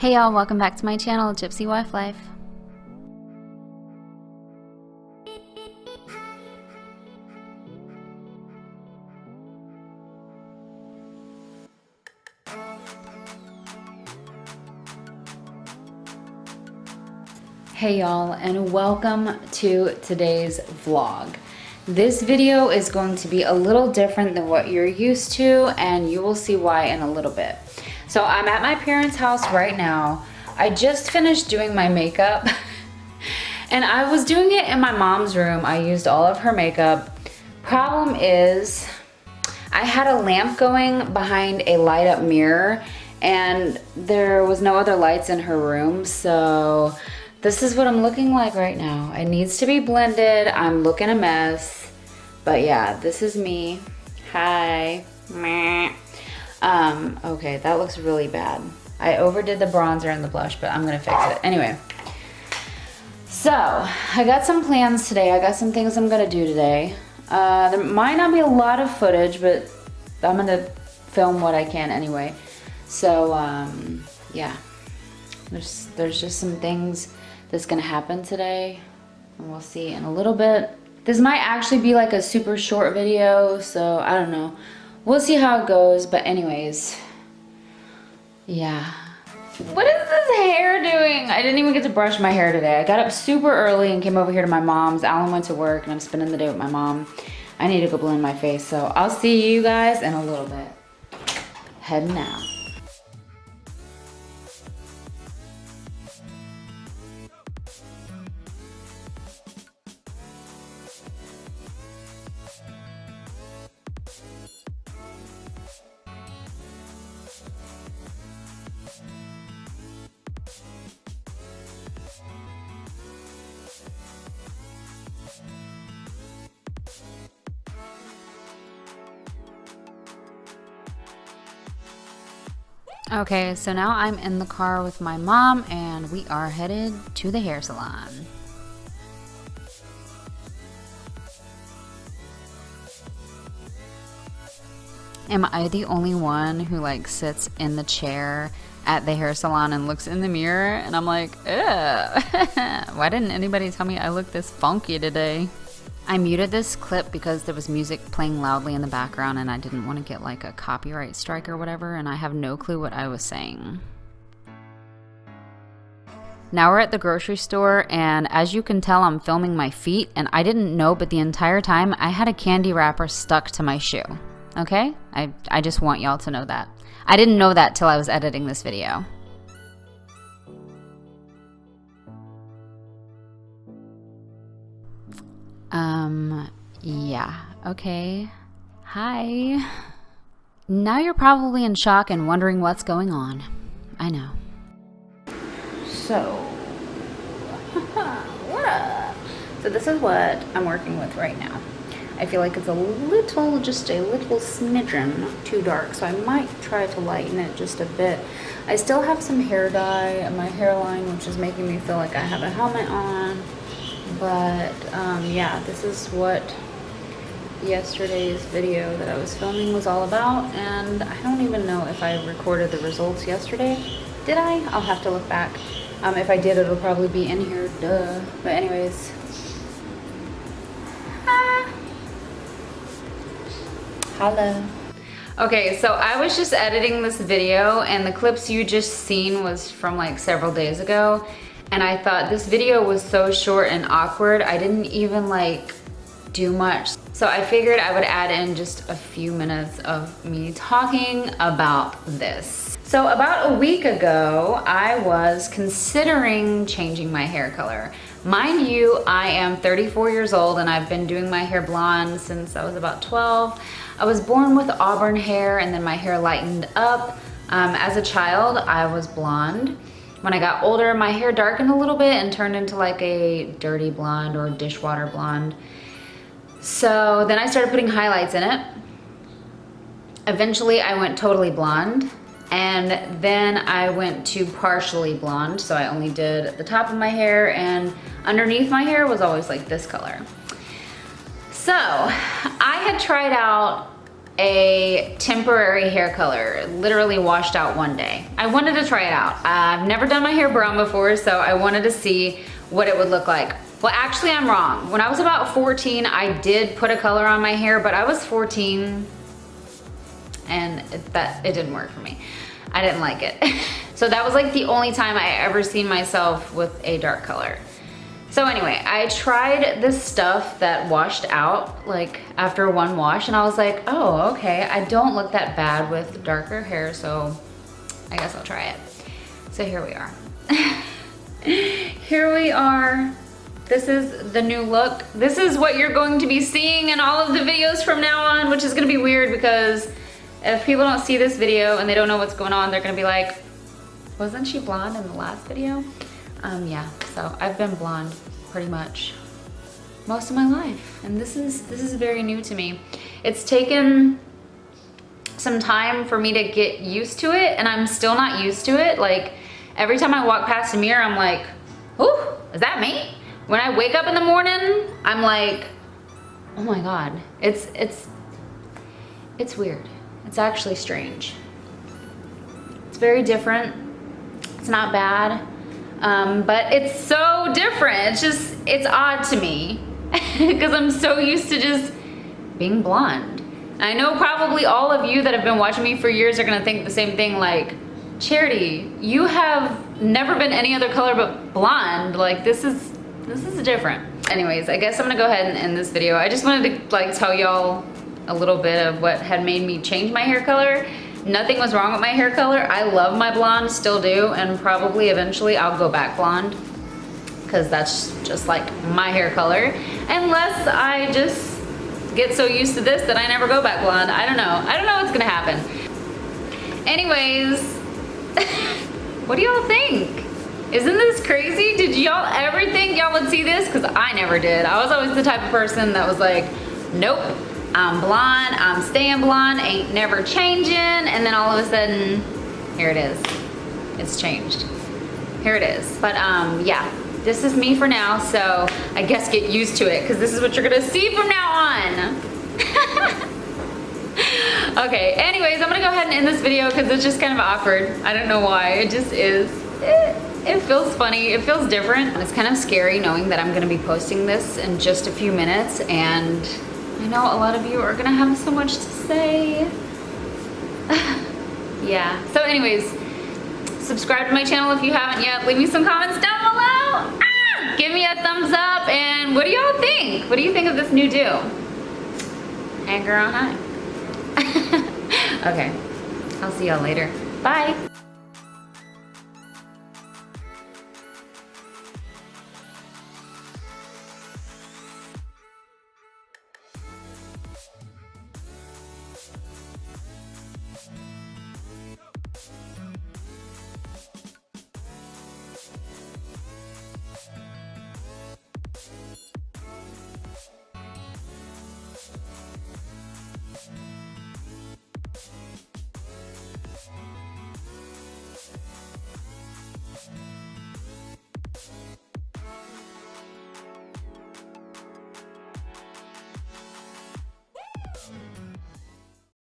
Hey y'all, welcome back to my channel, Gypsy Wife Life. Hey y'all, and welcome to today's vlog. This video is going to be a little different than what you're used to, and you will see why in a little bit. So I'm at my parents' house right now. I just finished doing my makeup and I was doing it in my mom's room. I used all of her makeup. Problem is, I had a lamp going behind a light up mirror and there was no other lights in her room, so this is what I'm looking like right now. It needs to be blended. I'm looking a mess, but yeah, this is me. Hi. Okay, that looks really bad. I overdid the bronzer and the blush, but I'm gonna fix it. Anyway, so I got some plans today. I got some things I'm gonna do today. There might not be a lot of footage, but I'm gonna film what I can anyway. So yeah, there's just some things that's gonna happen today, and we'll see in a little bit. This might actually be like a super short video, so I don't know. We'll see how it goes, but anyways, yeah. What is this hair doing? I didn't even get to brush my hair today. I got up super early and came over here to my mom's. Alan went to work and I'm spending the day with my mom. I need to go blend my face, so I'll see you guys in a little bit. Heading out. Okay, so now I'm in the car with my mom and we are headed to the hair salon. Am I the only one who like sits in the chair at the hair salon and looks in the mirror and I'm like, ugh, why didn't anybody tell me I look this funky today? I muted this clip because there was music playing loudly in the background and I didn't want to get like a copyright strike or whatever, and I have no clue what I was saying. Now we're at the grocery store, and as you can tell, I'm filming my feet, and I didn't know, but the entire time I had a candy wrapper stuck to my shoe. Okay? I just want y'all to know that. I didn't know that till I was editing this video. Yeah, okay. Hi. Now you're probably in shock and wondering what's going on. I know. So, what up? So this is what I'm working with right now. I feel like it's just a little smidgen too dark, so I might try to lighten it just a bit. I still have some hair dye in my hairline, which is making me feel like I have a helmet on. But yeah, this is what yesterday's video that I was filming was all about, and I don't even know if I recorded the results yesterday. Did I? I'll have to look back. If I did, it'll probably be in here, duh. But anyways. Hello. Okay, so I was just editing this video and the clips you just seen was from like several days ago. And I thought this video was so short and awkward, I didn't even like do much. So I figured I would add in just a few minutes of me talking about this. So about a week ago, I was considering changing my hair color. Mind you, I am 34 years old and I've been doing my hair blonde since I was about 12. I was born with auburn hair and then my hair lightened up. As a child, I was blonde. When I got older, my hair darkened a little bit and turned into like a dirty blonde or dishwater blonde. So then I started putting highlights in it. Eventually I went totally blonde, and then I went to partially blonde. So I only did the top of my hair, and underneath my hair was always like this color. So I had tried out a temporary hair color, literally washed out one day. I wanted to try it out. I've never done my hair brown before, so I wanted to see what it would look like. Well, actually I'm wrong. When I was about 14, I did put a color on my hair, but I was 14 and it didn't work for me. I didn't like it. So that was like the only time I ever seen myself with a dark color. So anyway, I tried this stuff that washed out like after one wash, and I was like, oh, okay, I don't look that bad with darker hair, so I guess I'll try it. So here we are. Here we are. This is the new look. This is what you're going to be seeing in all of the videos from now on, which is gonna be weird because if people don't see this video and they don't know what's going on, they're gonna be like, wasn't she blonde in the last video? Yeah, so I've been blonde pretty much most of my life, and this is very new to me. It's taken some time for me to get used to it, and I'm still not used to it. Like every time I walk past a mirror, I'm like, ooh, is that me? When I wake up in the morning, I'm like, oh my God, it's weird. It's actually strange. It's very different. It's not bad. But it's so different. It's odd to me because I'm so used to just being blonde. I know probably all of you that have been watching me for years are gonna think the same thing, like, Charity, you have never been any other color but blonde. Like this is different. Anyways, I guess I'm gonna go ahead and end this video. I just wanted to like tell y'all a little bit of what had made me change my hair color. Nothing was wrong with my hair color. I love my blonde, still do, and probably eventually I'll go back blonde because that's just like my hair color. Unless I just get so used to this that I never go back blonde. I don't know. I don't know what's gonna happen. Anyways, what do y'all think? Isn't this crazy? Did y'all ever think y'all would see this? Because I never did. I was always the type of person that was like, nope. I'm blonde, I'm staying blonde, ain't never changing, and then all of a sudden, here it is. It's changed. Here it is. But yeah, this is me for now, so I guess get used to it, because this is what you're gonna see from now on. Okay, anyways, I'm gonna go ahead and end this video because it's just kind of awkward. I don't know why, it just is. It feels funny, it feels different. It's kind of scary knowing that I'm gonna be posting this in just a few minutes, and I know a lot of you are gonna have so much to say. Yeah, so anyways, subscribe to my channel if you haven't yet. Leave me some comments down below. Give me a thumbs up, and what do y'all think? What do you think of this new do? And girl, hi. Okay, I'll see y'all later. Bye.